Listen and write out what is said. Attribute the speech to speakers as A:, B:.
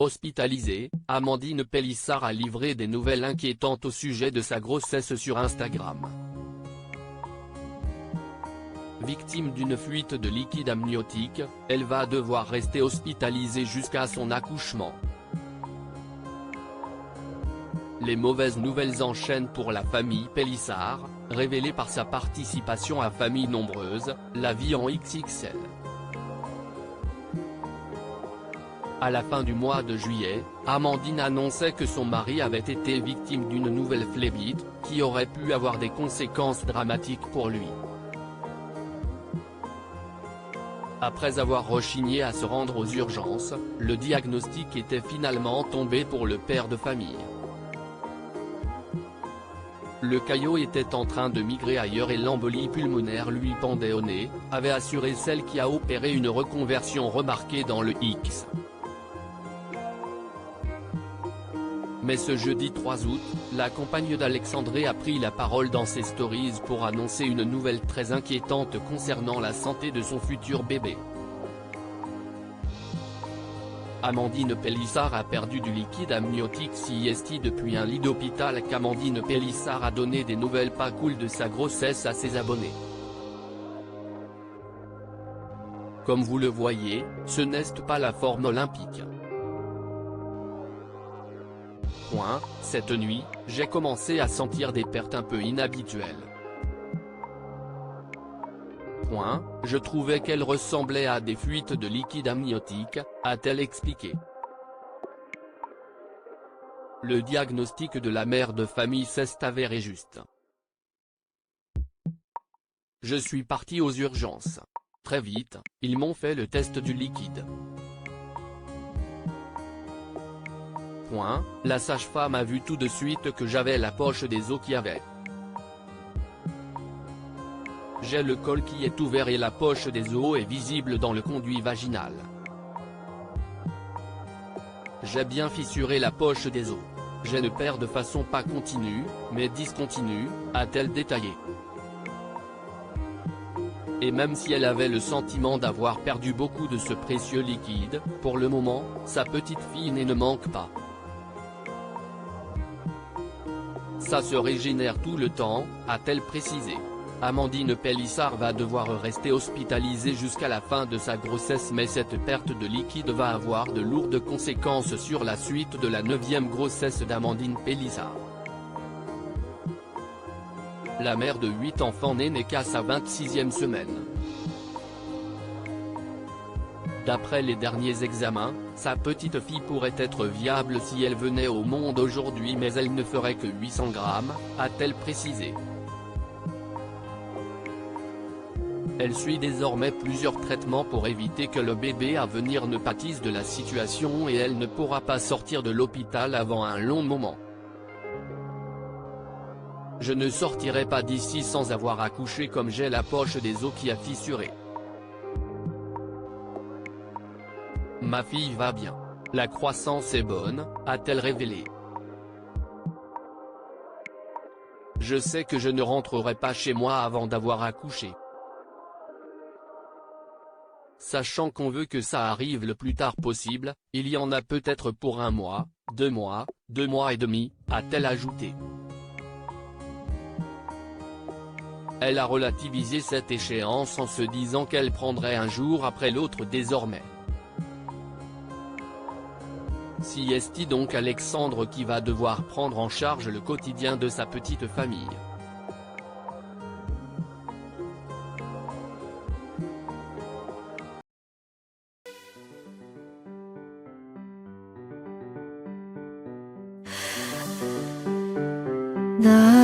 A: Hospitalisée, Amandine Pélissard a livré des nouvelles inquiétantes au sujet de sa grossesse sur Instagram. Victime d'une fuite de liquide amniotique, elle va devoir rester hospitalisée jusqu'à son accouchement. Les mauvaises nouvelles enchaînent pour la famille Pélissard, révélée par sa participation à Famille Nombreuse, la vie en XXL. À la fin du mois de juillet, Amandine annonçait que son mari avait été victime d'une nouvelle phlébite, qui aurait pu avoir des conséquences dramatiques pour lui. Après avoir rechigné à se rendre aux urgences, le diagnostic était finalement tombé pour le père de famille. Le caillot était en train de migrer ailleurs et l'embolie pulmonaire lui pendait au nez, avait assuré celle qui a opéré une reconversion remarquée dans le X. Mais ce jeudi 3 août, la compagne d'Alexandré a pris la parole dans ses stories pour annoncer une nouvelle très inquiétante concernant la santé de son futur bébé. Amandine Pélissard a perdu du liquide amniotique CIST depuis un lit d'hôpital qu'Amandine Pélissard a donné des nouvelles pas cool de sa grossesse à ses abonnés. Comme vous le voyez, ce n'est pas la forme olympique. Cette nuit, j'ai commencé à sentir des pertes un peu inhabituelles. Je trouvais qu'elles ressemblaient à des fuites de liquide amniotique, a-t-elle expliqué. Le diagnostic de la mère de famille s'est avéré juste. Je suis partie aux urgences. Très vite, ils m'ont fait le test du liquide. La sage-femme a vu tout de suite que j'avais la poche des os qui avait. J'ai le col qui est ouvert et la poche des os est visible dans le conduit vaginal. J'ai bien fissuré la poche des os. Je ne perds de façon pas continue, mais discontinue, a-t-elle détaillé. Et même si elle avait le sentiment d'avoir perdu beaucoup de ce précieux liquide, pour le moment, sa petite fille ne manque pas. Ça se régénère tout le temps, a-t-elle précisé. Amandine Pélissard va devoir rester hospitalisée jusqu'à la fin de sa grossesse, mais cette perte de liquide va avoir de lourdes conséquences sur la suite de la 9e grossesse d'Amandine Pélissard. La mère de 8 enfants n'est qu'à sa 26e semaine. D'après les derniers examens, sa petite fille pourrait être viable si elle venait au monde aujourd'hui, mais elle ne ferait que 800 grammes, a-t-elle précisé. Elle suit désormais plusieurs traitements pour éviter que le bébé à venir ne pâtisse de la situation et elle ne pourra pas sortir de l'hôpital avant un long moment. Je ne sortirai pas d'ici sans avoir accouché comme j'ai la poche des os qui a fissuré. Ma fille va bien. La croissance est bonne, a-t-elle révélé. Je sais que je ne rentrerai pas chez moi avant d'avoir accouché. Sachant qu'on veut que ça arrive le plus tard possible, il y en a peut-être pour 1 mois, 2 mois, 2 mois et demi, a-t-elle ajouté. Elle a relativisé cette échéance en se disant qu'elle prendrait un jour après l'autre désormais. CIST donc Alexandre qui va devoir prendre en charge le quotidien de sa petite famille.
B: 나